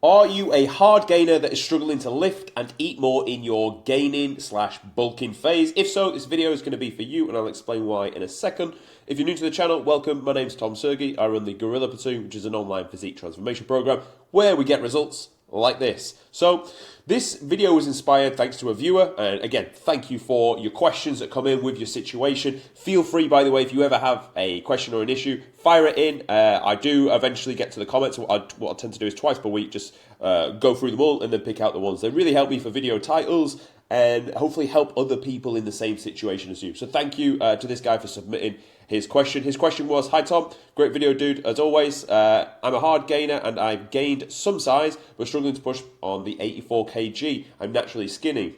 Are you a hard gainer that is struggling to lift and eat more in your gaining/bulking phase? If so, this video is going to be for you, and I'll explain why in a second. If you're new to the channel, welcome. My name's Tom Sergi. I run the Gorilla Platoon, which is an online physique transformation program where we get results like this. So this video was inspired thanks to a viewer, and again, thank you for your questions that come in with your situation. Feel free, by the way, if you ever have a question or an issue, fire it in. I do eventually get to the comments. What I tend to do is twice per week, just go through them all and then pick out the ones that really help me for video titles and hopefully help other people in the same situation as you. So thank you to this guy for submitting his question. His question was, "Hi Tom, great video dude as always. I'm a hard gainer and I've gained some size but struggling to push on the 84 kg. I'm naturally skinny.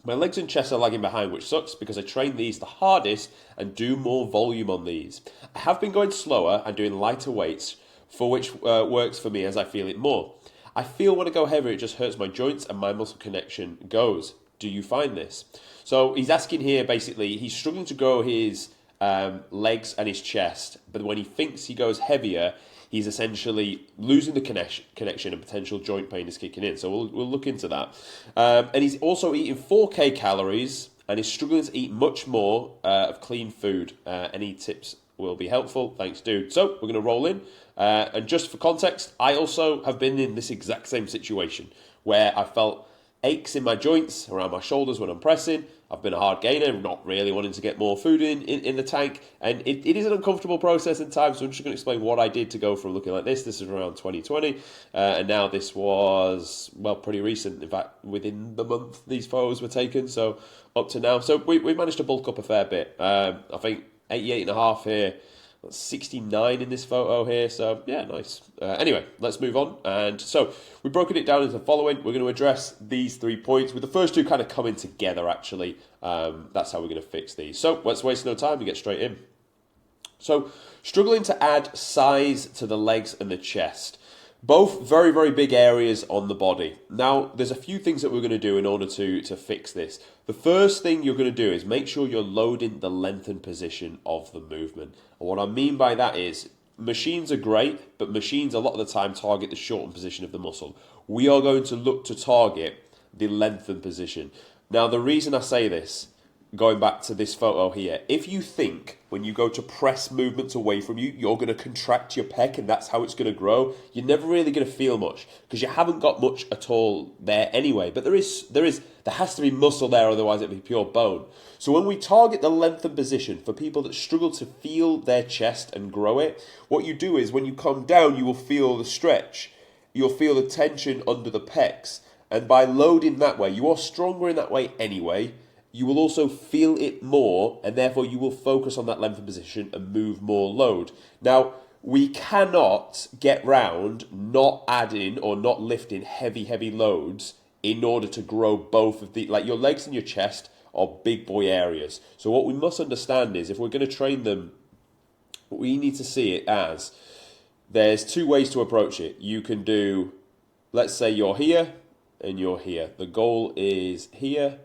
My legs and chest are lagging behind, which sucks because I train these the hardest and do more volume on these. I have been going slower and doing lighter weights, for which works for me as I feel it more. I feel when I go heavier it just hurts my joints and my muscle connection goes. Do you find this?" So he's asking here, basically, he's struggling to grow his legs and his chest, but when he thinks he goes heavier, he's essentially losing the connection and potential joint pain is kicking in. So we'll look into that. And he's also eating 4K calories and is struggling to eat much more of clean food. Any tips will be helpful. Thanks, dude. So we're going to roll in. And just for context, I also have been in this exact same situation where I felt aches in my joints around my shoulders when I'm pressing. I've been a hard gainer, not really wanting to get more food in the tank, and it is an uncomfortable process in time, so I'm just going to explain what I did to go from looking like this. This is around 2020, and now this was, well, pretty recent. In fact, within the month these photos were taken, so up to now. So we managed to bulk up a fair bit. I think 88.5 here, 69 in this photo here, so yeah, nice. Anyway, let's move on. And so we've broken it down into the following. We're going to address these 3 points, with the first two kind of coming together, actually. That's how we're going to fix these. So let's waste no time and get straight in. So, struggling to add size to the legs and the chest. Both very, very big areas on the body. Now, there's a few things that we're going to do in order to fix this. The first thing you're going to do is make sure you're loading the lengthened position of the movement. And what I mean by that is, machines are great, but machines a lot of the time target the shortened position of the muscle. We are going to look to target the lengthened position. Now, the reason I say this, going back to this photo here, if you think when you go to press movements away from you, you're going to contract your pec and that's how it's going to grow, you're never really going to feel much because you haven't got much at all there anyway. But there has to be muscle there, otherwise it'd be pure bone. So when we target the lengthened position for people that struggle to feel their chest and grow it, what you do is when you come down, you will feel the stretch. You'll feel the tension under the pecs. And by loading that way, you are stronger in that way anyway. You will also feel it more, and therefore you will focus on that lengthened position and move more load. Now, we cannot get round not adding or not lifting heavy loads in order to grow both of the, like your legs and your chest are big boy areas. So what we must understand is if we're going to train them, we need to see it as there's 2 ways to approach it. You can do, let's say you're here and you're here. The goal is here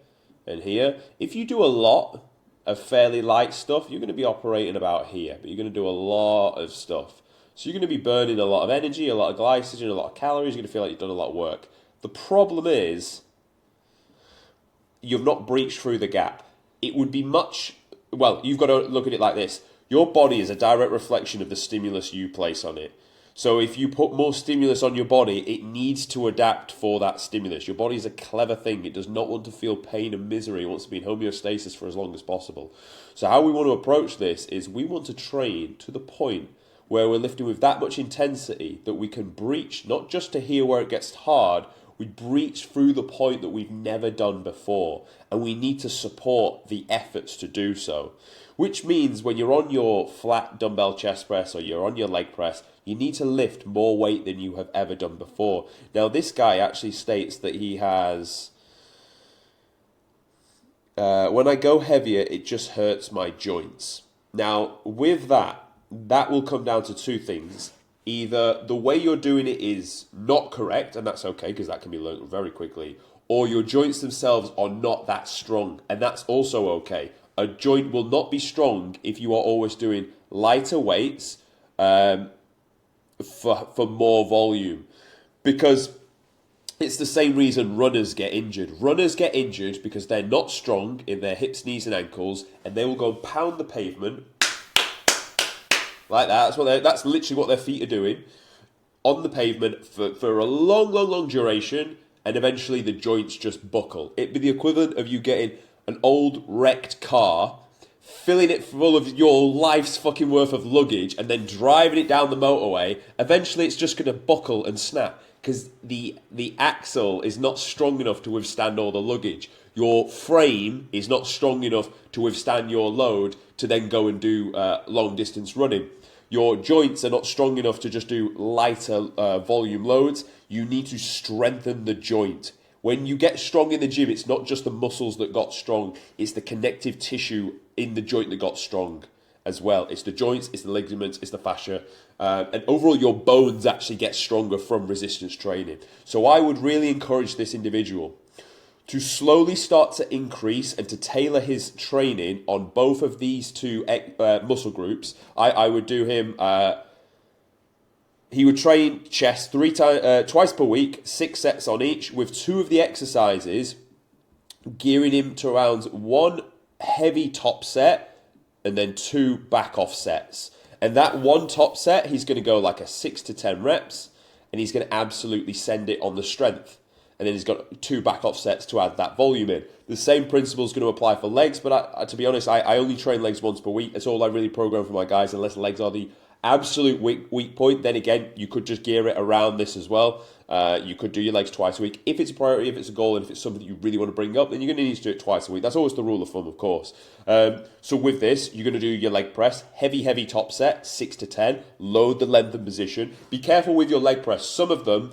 and here. If you do a lot of fairly light stuff, you're going to be operating about here, but you're going to do a lot of stuff. So you're going to be burning a lot of energy, a lot of glycogen, a lot of calories. You're going to feel like you've done a lot of work. The problem is you've not breached through the gap. It would be much, well, you've got to look at it like this. Your body is a direct reflection of the stimulus you place on it. So if you put more stimulus on your body, it needs to adapt for that stimulus. Your body is a clever thing. It does not want to feel pain and misery. It wants to be in homeostasis for as long as possible. So how we want to approach this is we want to train to the point where we're lifting with that much intensity that we can breach, not just to here where it gets hard, we breach through the point that we've never done before. And we need to support the efforts to do so. Which means when you're on your flat dumbbell chest press or you're on your leg press, you need to lift more weight than you have ever done before. Now, this guy actually states that he has, when I go heavier, it just hurts my joints. Now, with that will come down to 2 things. Either the way you're doing it is not correct, and that's okay because that can be learned very quickly, or your joints themselves are not that strong, and that's also okay. A joint will not be strong if you are always doing lighter weights for more volume. because it's the same reason runners get injured. Runners get injured because they're not strong in their hips, knees, and ankles, and they will go and pound the pavement like that. That's literally what their feet are doing on the pavement for a long duration, and eventually the joints just buckle. It'd be the equivalent of you getting an old wrecked car, filling it full of your life's fucking worth of luggage, and then driving it down the motorway. Eventually it's just going to buckle and snap because the axle is not strong enough to withstand all the luggage. Your frame is not strong enough to withstand your load to then go and do long distance running. Your joints are not strong enough to just do lighter volume loads. You need to strengthen the joint. When you get strong in the gym, it's not just the muscles that got strong, it's the connective tissue in the joint that got strong as well. It's the joints, it's the ligaments, it's the fascia. And overall, your bones actually get stronger from resistance training. So I would really encourage this individual to slowly start to increase and to tailor his training on both of these two muscle groups. I would do him... he would train chest twice per week, 6 sets on each, with 2 of the exercises gearing him to around 1 heavy top set and then 2 back off sets. And that 1 top set, he's going to go like a 6 to 10 reps, and he's going to absolutely send it on the strength. And then he's got 2 back off sets to add that volume in. The same principle is going to apply for legs, but to be honest, I only train legs once per week. That's all I really program for my guys, unless legs are the absolute weak point. Then again, you could just gear it around this as well. You could do your legs twice a week. If it's a priority, if it's a goal, and if it's something you really want to bring up, then you're going to need to do it twice a week. That's always the rule of thumb, of course. So with this, you're going to do your leg press, heavy top set, 6 to 10, load the length and position. Be careful with your leg press. Some of them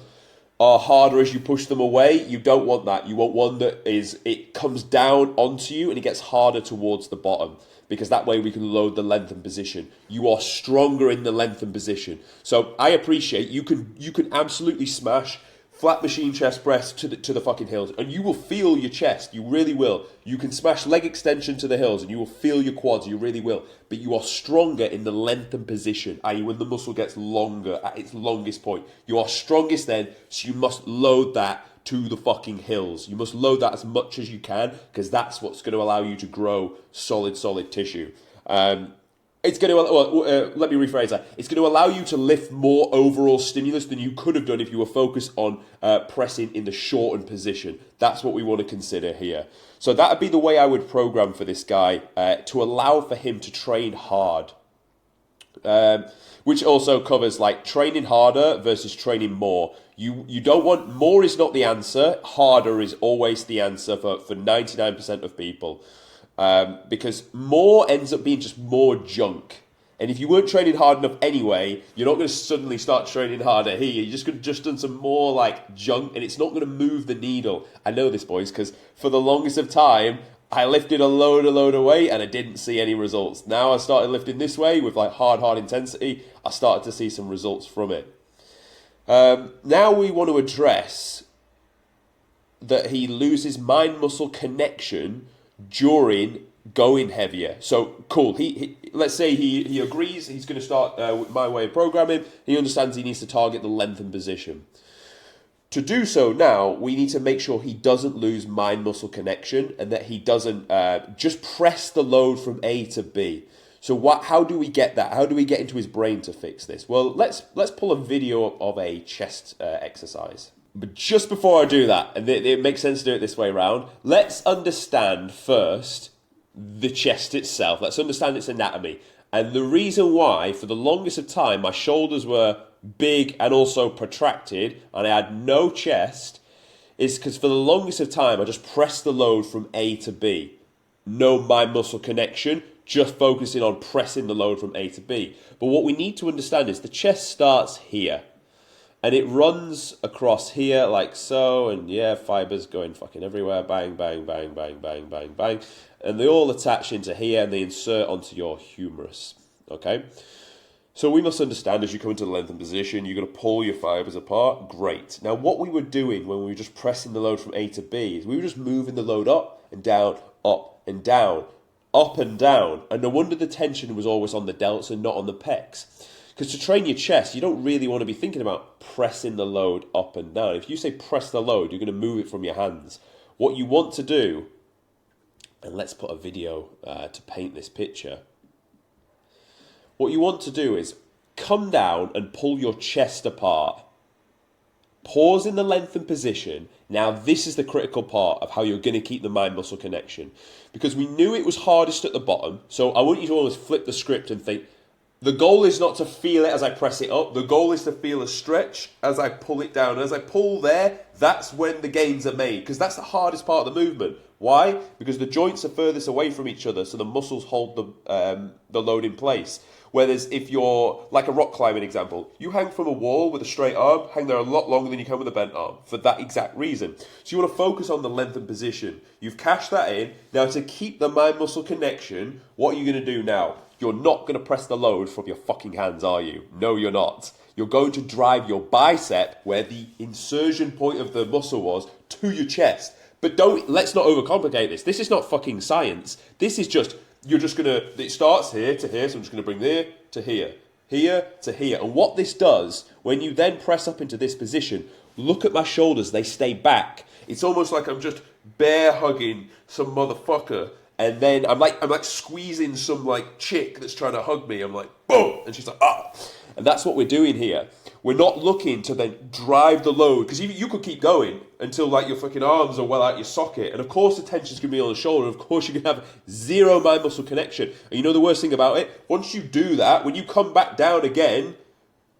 are harder as you push them away. You don't want that. You want one that it comes down onto you and it gets harder towards the bottom, because that way we can load the length and position. You are stronger in the length and position. So I appreciate you can absolutely smash flat machine chest press to the fucking hills, and you will feel your chest. You really will. You can smash leg extension to the hills, and you will feel your quads. You really will. But you are stronger in the length and position, i.e. when the muscle gets longer at its longest point. You are strongest then, so you must load that to the fucking hills. You must load that as much as you can, because that's what's going to allow you to grow solid tissue. It's going to, let me rephrase that. It's going to allow you to lift more overall stimulus than you could have done if you were focused on pressing in the shortened position. That's what we want to consider here. So that would be the way I would program for this guy, to allow for him to train hard. Which also covers like training harder versus training more. You don't want, more is not the answer. Harder is always the answer for 99% of people. Because more ends up being just more junk. And if you weren't training hard enough anyway, you're not going to suddenly start training harder here. You're just going to just done some more like junk, and it's not going to move the needle. I know this, boys, because for the longest of time, I lifted a load of weight and I didn't see any results. Now I started lifting this way with like hard intensity. I started to see some results from it. Now we want to address that he loses mind-muscle connection during going heavier. So cool. He let's say he agrees. He's going to start with my way of programming. He understands he needs to target the length and position. To do so now, we need to make sure he doesn't lose mind-muscle connection and that he doesn't just press the load from A to B. So how do we get that? How do we get into his brain to fix this? Well, let's pull a video of a chest exercise. But just before I do that, and it makes sense to do it this way around, let's understand first the chest itself. Let's understand its anatomy. And the reason why, for the longest of time, my shoulders were big and also protracted, and I had no chest, is because for the longest of time, I just pressed the load from A to B. No mind-muscle connection, just focusing on pressing the load from A to B. But what we need to understand is the chest starts here. And it runs across here like so, and yeah, fibers going fucking everywhere. Bang, bang, bang, bang, bang, bang, bang. And they all attach into here and they insert onto your humerus. Okay? So we must understand as you come into the lengthened position, you're going to pull your fibers apart. Great. Now what we were doing when we were just pressing the load from A to B is we were just moving the load up and down, up and down, up and down. And no wonder the tension was always on the delts and not on the pecs. Because to train your chest, you don't really want to be thinking about pressing the load up and down. If you say press the load, you're going to move it from your hands. What you want to do, and let's put a video to paint this picture. What you want to do is come down and pull your chest apart. Pause in the lengthened position. Now this is the critical part of how you're going to keep the mind-muscle connection. Because we knew it was hardest at the bottom, so I want you to always flip the script and think, the goal is not to feel it as I press it up. The goal is to feel a stretch as I pull it down. As I pull there, that's when the gains are made, because that's the hardest part of the movement. Why? Because the joints are furthest away from each other, so the muscles hold the load in place. Whereas if you're, like a rock climbing example, you hang from a wall with a straight arm, hang there a lot longer than you can with a bent arm, for that exact reason. So you want to focus on the length and position. You've cashed that in. Now to keep the mind-muscle connection, what are you going to do now? You're not going to press the load from your fucking hands, are you? No, you're not. You're going to drive your bicep, where the insertion point of the muscle was, to your chest. But let's not overcomplicate this. This is not fucking science. This is just, you're just going to, it starts here to here, so I'm just going to bring there to here to here. And what this does, when you then press up into this position, look at my shoulders, they stay back. It's almost like I'm just bear hugging some motherfucker. And then I'm like squeezing some like chick that's trying to hug me. I'm like, boom, and she's like, ah. And that's what we're doing here. We're not looking to then drive the load, because you could keep going until like your fucking arms are well out your socket. And of course the tension's going to be on the shoulder. Of course you're going to have zero mind muscle connection. And you know the worst thing about it? Once you do that, when you come back down again,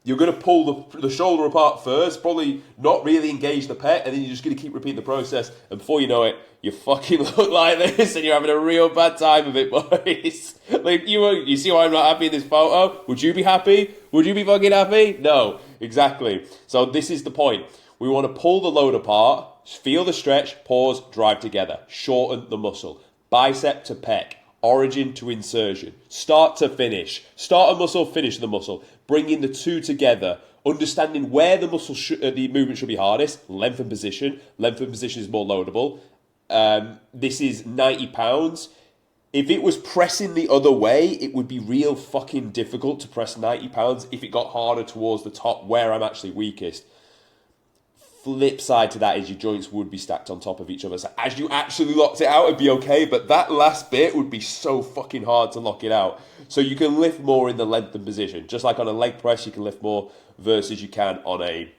you're going to pull the shoulder apart first, probably not really engage the pec, and then you're just going to keep repeating the process. And before you know it, you fucking look like this, and you're having a real bad time of it, boys. Like, you see why I'm not happy in this photo? Would you be happy? Would you be fucking happy? No, exactly. So this is the point. We want to pull the load apart, feel the stretch, pause, drive together. Shorten the muscle. Bicep to pec. Origin to insertion. Start to finish. Start a muscle, finish the muscle. Bringing the two together. Understanding where the the movement should be hardest. Length and position. Length and position is more loadable. This is 90 pounds. If it was pressing the other way, it would be real fucking difficult to press 90 pounds if it got harder towards the top where I'm actually weakest. Flip side to that is your joints would be stacked on top of each other. So as you actually locked it out, it'd be okay. But that last bit would be so fucking hard to lock it out. So you can lift more in the lengthened position. Just like on a leg press, you can lift more versus you can on a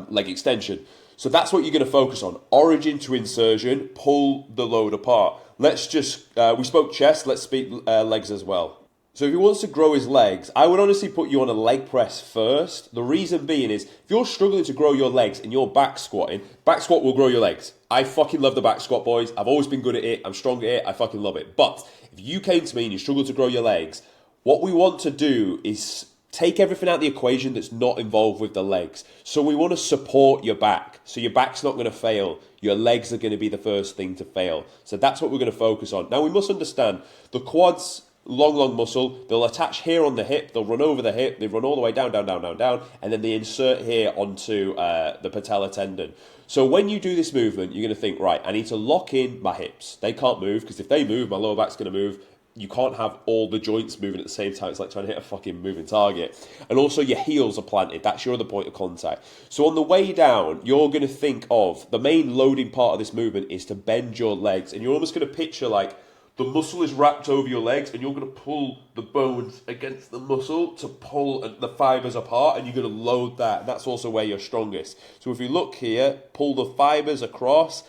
leg extension. So that's what you're going to focus on. Origin to insertion, pull the load apart. Let's just, we spoke chest, let's speak legs as well. So if he wants to grow his legs, I would honestly put you on a leg press first. The reason being is, if you're struggling to grow your legs and you're back squatting, back squat will grow your legs. I fucking love the back squat, boys. I've always been good at it. I'm strong at it. I fucking love it. But if you came to me and you struggle to grow your legs, what we want to do is take everything out of the equation that's not involved with the legs. So we want to support your back. So your back's not going to fail. Your legs are going to be the first thing to fail. So that's what we're going to focus on. Now we must understand the quads, long muscle, they'll attach here on the hip, they'll run over the hip, they run all the way down, and then they insert here onto the patella tendon. So when you do this movement, you're going to think, right, I need to lock in my hips. They can't move, because if they move, my lower back's going to move. You can't have all the joints moving at the same time. It's like trying to hit a fucking moving target. And also your heels are planted. That's your other point of contact. So on the way down, you're going to think of the main loading part of this movement is to bend your legs. And you're almost going to picture like the muscle is wrapped over your legs and you're going to pull the bones against the muscle to pull the fibers apart, and you're going to load that. And that's also where you're strongest. So if you look here, pull the fibers across,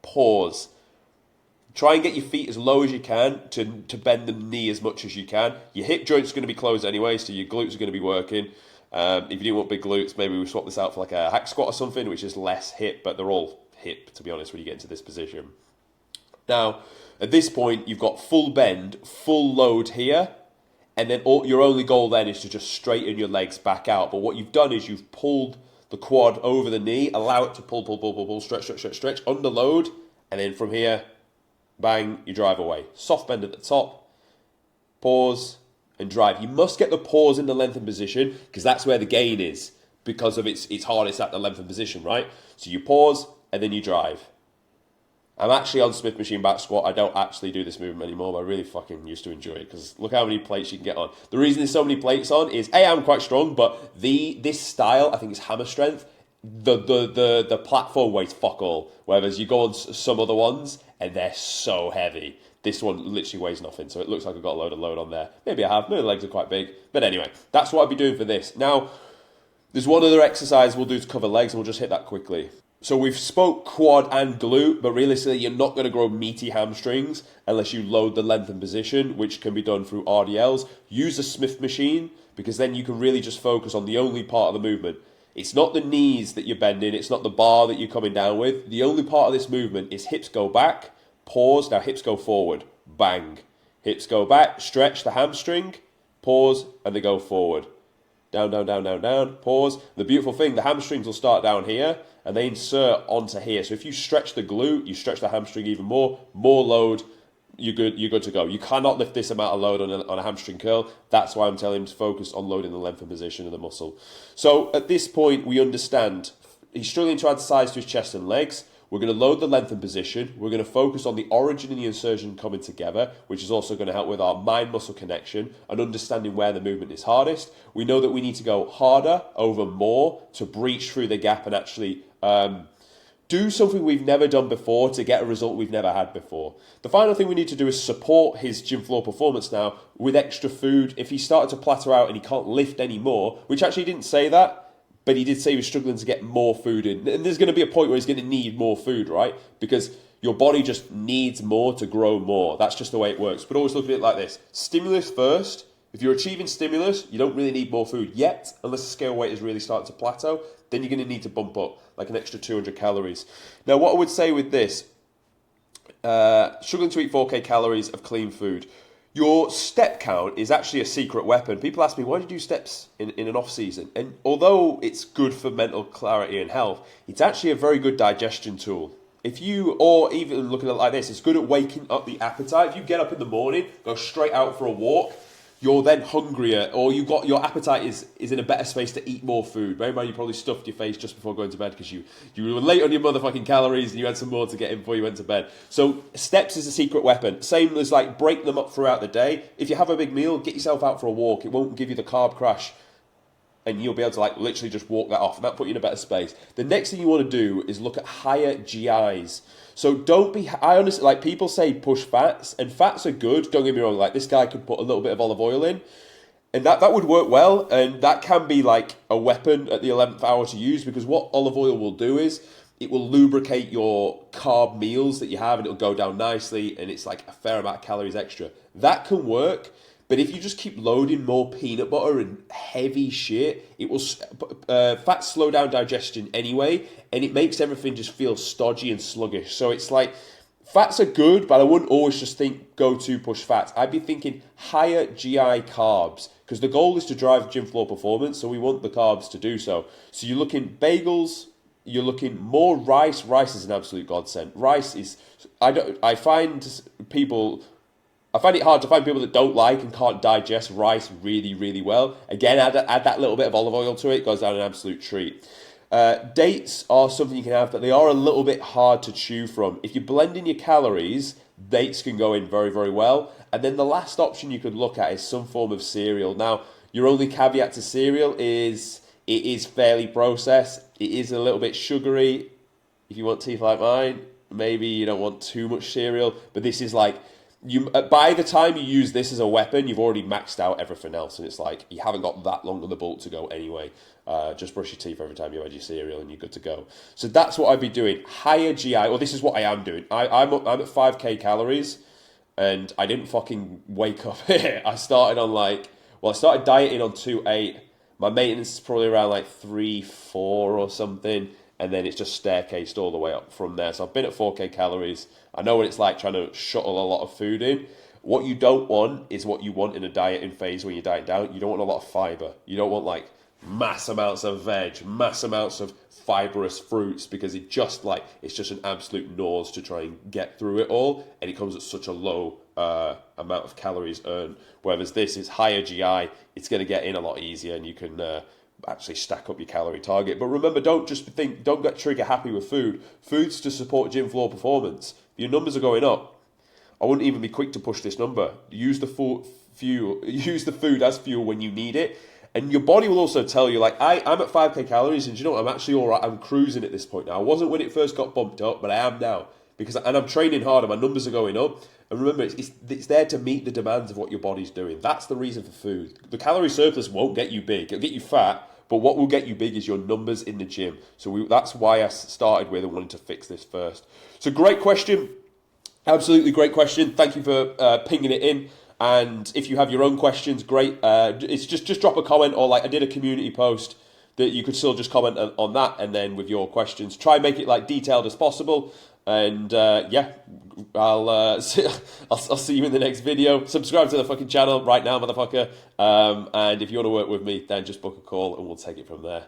pause. Try and get your feet as low as you can to bend the knee as much as you can. Your hip joint's going to be closed anyway, so your glutes are going to be working. If you do want big glutes, maybe we swap this out for like a hack squat or something, which is less hip, but they're all hip, to be honest, when you get into this position. Now, at this point, you've got full bend, full load here, and then your only goal then is to just straighten your legs back out. But what you've done is you've pulled the quad over the knee, allow it to pull, stretch, under load, and then from here, bang, you drive away. Soft bend at the top, pause, and drive. You must get the pause in the lengthened position, because that's where the gain is, because of its hardest at the lengthened position, right? So you pause, and then you drive. I'm actually on Smith machine back squat. I don't actually do this movement anymore, but I really fucking used to enjoy it because look how many plates you can get on. The reason there's so many plates on is A, I'm quite strong, but this style, I think, is hammer strength. The platform weighs fuck all, whereas you go on some other ones and they're so heavy. This one literally weighs nothing, so it looks like I've got a load of load on there. Maybe I have. Maybe the legs are quite big. But anyway, that's what I'd be doing for this. Now, there's one other exercise we'll do to cover legs, and we'll just hit that quickly. So we've spoke quad and glute, but realistically, you're not going to grow meaty hamstrings unless you load the length and position, which can be done through RDLs. Use a Smith machine, because then you can really just focus on the only part of the movement. It's not the knees that you're bending, it's not the bar that you're coming down with. The only part of this movement is hips go back, pause, now hips go forward, bang. Hips go back, stretch the hamstring, pause, and they go forward. Down, down, down, down, down, pause. The beautiful thing, the hamstrings will start down here and they insert onto here. So if you stretch the glute, you stretch the hamstring even more load, you're good to go. You cannot lift this amount of load on a hamstring curl. That's why I'm telling him to focus on loading the length and position of the muscle. So at this point, we understand he's struggling to add size to his chest and legs. We're going to load the length and position. We're going to focus on the origin and the insertion coming together, which is also going to help with our mind-muscle connection and understanding where the movement is hardest. We know that we need to go harder over more to breach through the gap and actually do something we've never done before to get a result we've never had before. The final thing we need to do is support his gym floor performance now with extra food. If he started to plateau out and he can't lift anymore, which actually he didn't say that, but he did say he was struggling to get more food in. And there's going to be a point where he's going to need more food, right? Because your body just needs more to grow more. That's just the way it works. But always look at it like this. Stimulus first. If you're achieving stimulus, you don't really need more food yet, unless the scale weight is really starting to plateau. Then you're going to need to bump up like an extra 200 calories. Now, what I would say with this, struggling to eat 4K calories of clean food. Your step count is actually a secret weapon. People ask me, why do you do steps in an off-season? And although it's good for mental clarity and health, it's actually a very good digestion tool. If you, or even looking at it like this, it's good at waking up the appetite. If you get up in the morning, go straight out for a walk, you're then hungrier, or your appetite is in a better space to eat more food. Bear in mind, you probably stuffed your face just before going to bed because you were late on your motherfucking calories and you had some more to get in before you went to bed. So steps is a secret weapon. Same as like break them up throughout the day. If you have a big meal, get yourself out for a walk. It won't give you the carb crash and you'll be able to like literally just walk that off and that'll put you in a better space. The next thing you want to do is look at higher GIs. So don't be, I honestly, like people say push fats, and fats are good, don't get me wrong, like this guy could put a little bit of olive oil in, and that would work well, and that can be like a weapon at the 11th hour to use, because what olive oil will do is, it will lubricate your carb meals that you have, and it'll go down nicely, and it's like a fair amount of calories extra. That can work, but if you just keep loading more peanut butter and heavy shit, it will fats slow down digestion anyway, and it makes everything just feel stodgy and sluggish. So it's like fats are good, but I wouldn't always just think go to push fats. I'd be thinking higher GI carbs, because the goal is to drive gym floor performance, so we want the carbs to do so. So you're looking bagels, you're looking more rice. Rice is an absolute godsend. Rice is, I find it hard to find people that don't like and can't digest rice really, really well. Again, add that little bit of olive oil to it, goes down an absolute treat. Dates are something you can have, but they are a little bit hard to chew from. If you blend in your calories, dates can go in very, very well. And then the last option you could look at is some form of cereal. Now, your only caveat to cereal is it is fairly processed. It is a little bit sugary. If you want teeth like mine, maybe you don't want too much cereal, but this is like, by the time you use this as a weapon, you've already maxed out everything else, and it's like you haven't got that long on the bolt to go anyway. Just brush your teeth every time you had your cereal, and you're good to go. So that's what I'd be doing. Higher GI, or this is what I am doing. I'm at 5K calories, and I didn't fucking wake up here. I started dieting on 2.8. My maintenance is probably around like 3.4 or something. And then it's just staircased all the way up from there. So I've been at 4K calories. I know what it's like trying to shuttle a lot of food in. What you don't want is what you want in a dieting phase when you diet down. You don't want a lot of fiber. You don't want like mass amounts of veg, mass amounts of fibrous fruits, because it's just an absolute nose to try and get through it all. And it comes at such a low amount of calories earned. Whereas this is higher GI. It's going to get in a lot easier, and you can actually stack up your calorie target. But remember, don't get trigger happy with food. Food's to support gym floor performance. If your numbers are going up, I wouldn't even be quick to push this number. Use the use the food as fuel when you need it. And your body will also tell you, like, I'm at 5k calories, and you know what, I'm actually all right. I'm cruising at this point now. I wasn't when it first got bumped up, but I am now. And I'm training hard, and my numbers are going up. And remember, it's there to meet the demands of what your body's doing. That's the reason for food. The calorie surplus won't get you big. It'll get you fat, but what will get you big is your numbers in the gym. So that's why I started with and wanted to fix this first. So great question. Absolutely great question. Thank you for pinging it in. And if you have your own questions, great. It's just drop a comment, or like I did a community post that you could still just comment on that, and then with your questions, try and make it like detailed as possible. And yeah, I'll see you in the next video. Subscribe to the fucking channel right now, motherfucker. And if you want to work with me, then just book a call and we'll take it from there.